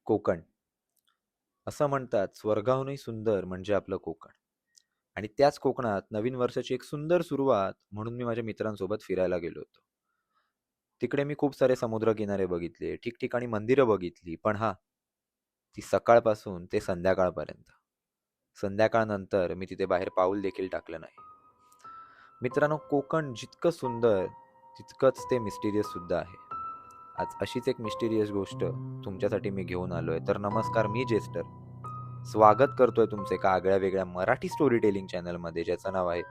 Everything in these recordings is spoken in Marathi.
कोकण. असं म्हणतात स्वर्गाहूनही सुंदर म्हणजे आपलं कोकण. आणि त्याच कोकणात नवीन वर्षाची एक सुंदर सुरुवात म्हणून मी माझ्या मित्रांसोबत फिरायला गेलो होतो. तिकडे मी खूप सारे समुद्रकिनारे बघितले, ठिकठिकाणी मंदिरं बघितली, पण ती सकाळपासून ते संध्याकाळपर्यंत. संध्याकाळनंतर मी तिथे बाहेर पाऊल देखील टाकलं नाही. मित्रांनो, कोकण जितकं सुंदर तितकंच ते मिस्टिरियस सुद्धा आहे. आज अशीच एक मिस्टिरियस गोष्ट तुमच्यासाठी मी घेऊन आलोय. तर नमस्कार, मी जेस्टर स्वागत करतोय तुमचे एका आगळ्या वेगळ्या मराठी स्टोरी टेलिंग चॅनलमध्ये, ज्याचं नाव आहे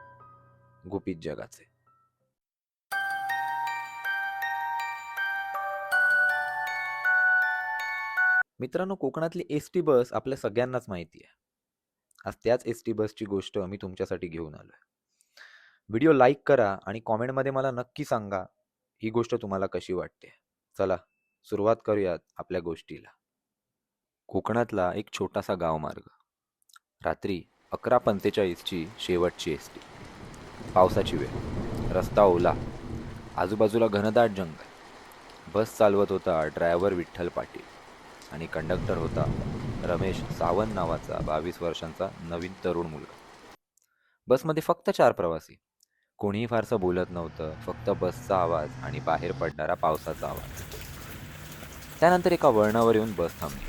गुपित जगाचे. मित्रांनो, कोकणातली एस टी बस आपल्या सगळ्यांनाच माहिती आहे. आज त्याच एस टी बसची गोष्ट मी तुमच्यासाठी घेऊन आलोय. व्हिडिओ लाईक करा आणि कॉमेंटमध्ये मला नक्की सांगा ही गोष्ट तुम्हाला कशी वाटते. चला सुरुवात करूयात आपल्या गोष्टीला. कोकणातला एक छोटासा गाव मार्ग. रात्री 11:45ची शेवटची एस टी. पावसाची वेळ. रस्ता ओला. आजूबाजूला घनदाट जंगल. बस चालवत होता ड्रायव्हर विठ्ठल पाटील आणि कंडक्टर होता रमेश सावंत नावाचा 22 वर्षांचा नवीन तरुण मुलगा. बसमध्ये फक्त 4 प्रवासी. कोणीही फारसं बोलत नव्हतं, फक्त बसचा आवाज आणि बाहेर पडणारा पावसाचा आवाज. त्यानंतर एका वळणावर येऊन बस थांबली.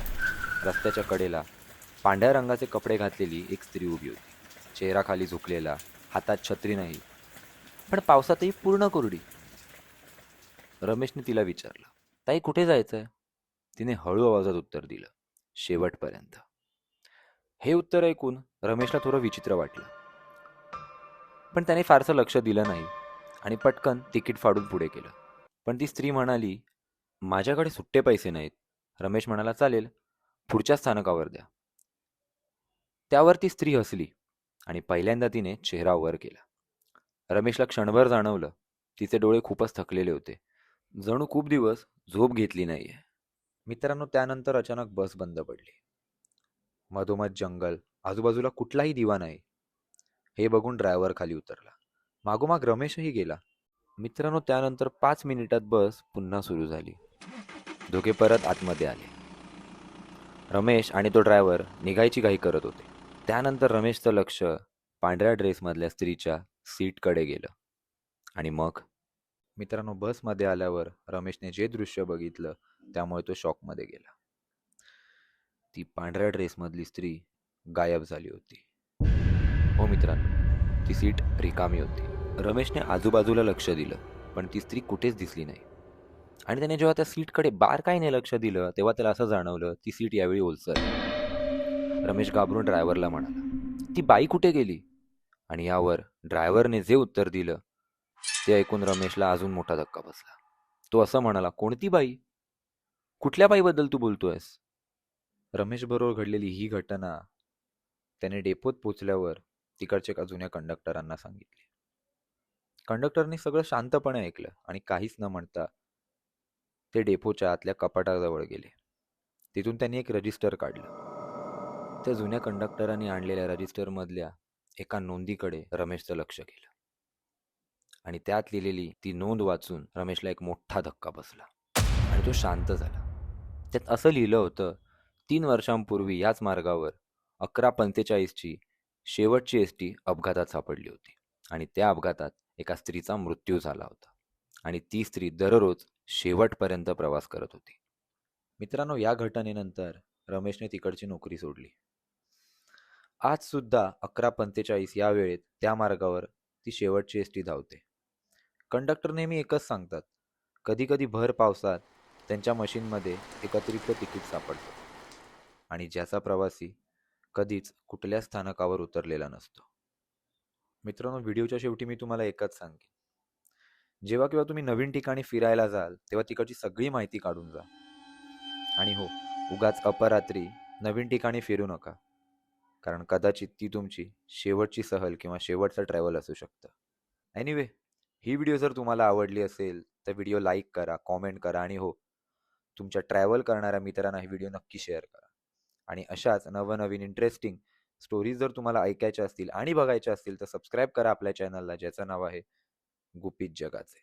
रस्त्याच्या कडेला पांढऱ्या रंगाचे कपडे घातलेली एक स्त्री उभी होती. चेहरा खाली झुकलेला, हातात छत्री नाही, पण पावसातही पूर्ण कोरडी. रमेशने तिला विचारलं, ताई कुठे जायचंय? तिने हळू आवाजात उत्तर दिलं, शेवटपर्यंत. हे उत्तर ऐकून रमेशला थोडं विचित्र वाटलं, पण त्याने फारसं लक्ष दिलं नाही आणि पटकन तिकीट फाडून पुढे केलं. पण ती स्त्री म्हणाली, माझ्याकडे सुट्टे पैसे नाहीत. रमेश म्हणाला, चालेल, पुढच्या स्थानकावर द्या. त्यावर ती स्त्री हसली आणि पहिल्यांदा तिने चेहरा वर केला. रमेशला क्षणभर जाणवलं, तिचे डोळे खूपच थकलेले होते, जणू खूप दिवस झोप घेतली नाहीये. मित्रांनो, त्यानंतर अचानक बस बंद पडली. मधोमध जंगल, आजूबाजूला कुठलाही दिवा नाही. हे बघून ड्रायव्हर खाली उतरला. मागोमाग रमेशही गेला. मित्रांनो, त्यानंतर 5 मिनिटात बस पुन्हा सुरू झाली. दोघे परत आतमध्ये आले. रमेश आणि तो ड्रायव्हर निघायची घाई करत होते. त्यानंतर रमेशचं लक्ष पांढऱ्या ड्रेसमधल्या स्त्रीच्या सीटकडे गेलं. आणि मग मित्रांनो, बसमध्ये आल्यावर रमेशने जे दृश्य बघितलं त्यामुळे तो शॉकमध्ये गेला. ती पांढऱ्या ड्रेसमधली स्त्री गायब झाली होती. हो मित्रांनो, ती सीट रिकामी होती. रमेशने आजूबाजूला लक्ष दिलं, पण ती स्त्री कुठेच दिसली नाही. आणि त्याने जेव्हा त्या सीटकडे बारकाईने लक्ष दिलं तेव्हा त्याला असं जाणवलं ती सीट यावेळी ओलसर. रमेश घाबरून ड्रायव्हरला म्हणाला, ती बाई कुठे गेली? आणि यावर ड्रायव्हरने जे उत्तर दिलं ते ऐकून रमेशला अजून मोठा धक्का बसला. तो असं म्हणाला, कोणती बाई? कुठल्या बाईबद्दल तू बोलतोयस? रमेश बरोबर घडलेली ही घटना त्याने डेपोत पोचल्यावर तिकडच्या एका जुन्या कंडक्टरांना सांगितली. कंडक्टरने सगळं शांतपणे ऐकलं आणि काहीच न म्हणता ते डेपोच्या आतल्या कपाटाजवळ गेले. तिथून त्यांनी एक रजिस्टर काढलं. त्या जुन्या कंडक्टरांनी आणलेल्या रजिस्टरमधल्या एका नोंदीकडे रमेशचं लक्ष गेलं आणि त्यात लिहिलेली ती नोंद वाचून रमेशला एक मोठा धक्का बसला आणि तो शांत झाला. त्यात असं लिहिलं होतं, 3 वर्षांपूर्वी याच मार्गावर 11:45ची शेवटची एस टी अपघातात सापडली होती आणि त्या अपघातात एका स्त्रीचा मृत्यू झाला होता आणि ती स्त्री दररोज शेवटपर्यंत प्रवास करत होती. मित्रांनो, या घटनेनंतर रमेशने तिकडची नोकरी सोडली. आज सुद्धा 11:45 या वेळेत त्या मार्गावर ती शेवटची एस टी धावते. कंडक्टर नेहमी एकच सांगतात, कधी कधी भर पावसात त्यांच्या मशीनमध्ये एक अतिरिक्त तिकीट सापडतं आणि ज्याचा प्रवासी कधीच कुठल्या स्थानकावर उतरलेला नसतो. मित्रांनो, व्हिडिओच्या शेवटी मी तुम्हाला एकच सांगेन, जेव्हा केव्हा तुम्ही नवीन ठिकाणी फिरायला जाल तेव्हा तिकडची सगळी माहिती काढून जा. आणि हो, उगाच अपरात्री नवीन ठिकाणी फिरू नका, कारण कदाचित ती तुमची शेवटची सहल किंवा शेवटचं ट्रॅव्हल असू शकतं. एनिवे, ही व्हिडिओ जर तुम्हाला आवडली असेल तर व्हिडिओ लाईक करा, कॉमेंट करा आणि हो, तुमच्या ट्रॅव्हल करणाऱ्या मित्रांना ही व्हिडिओ नक्की शेअर करा. आणि अशाच नवनवीन इंटरेस्टिंग स्टोरीज जर तुम्हाला ऐकायच्या असतील आणि बघायच्या असतील तर सबस्क्राईब करा आपल्या चॅनलला, ज्याचं नाव आहे गुपित जगाचे.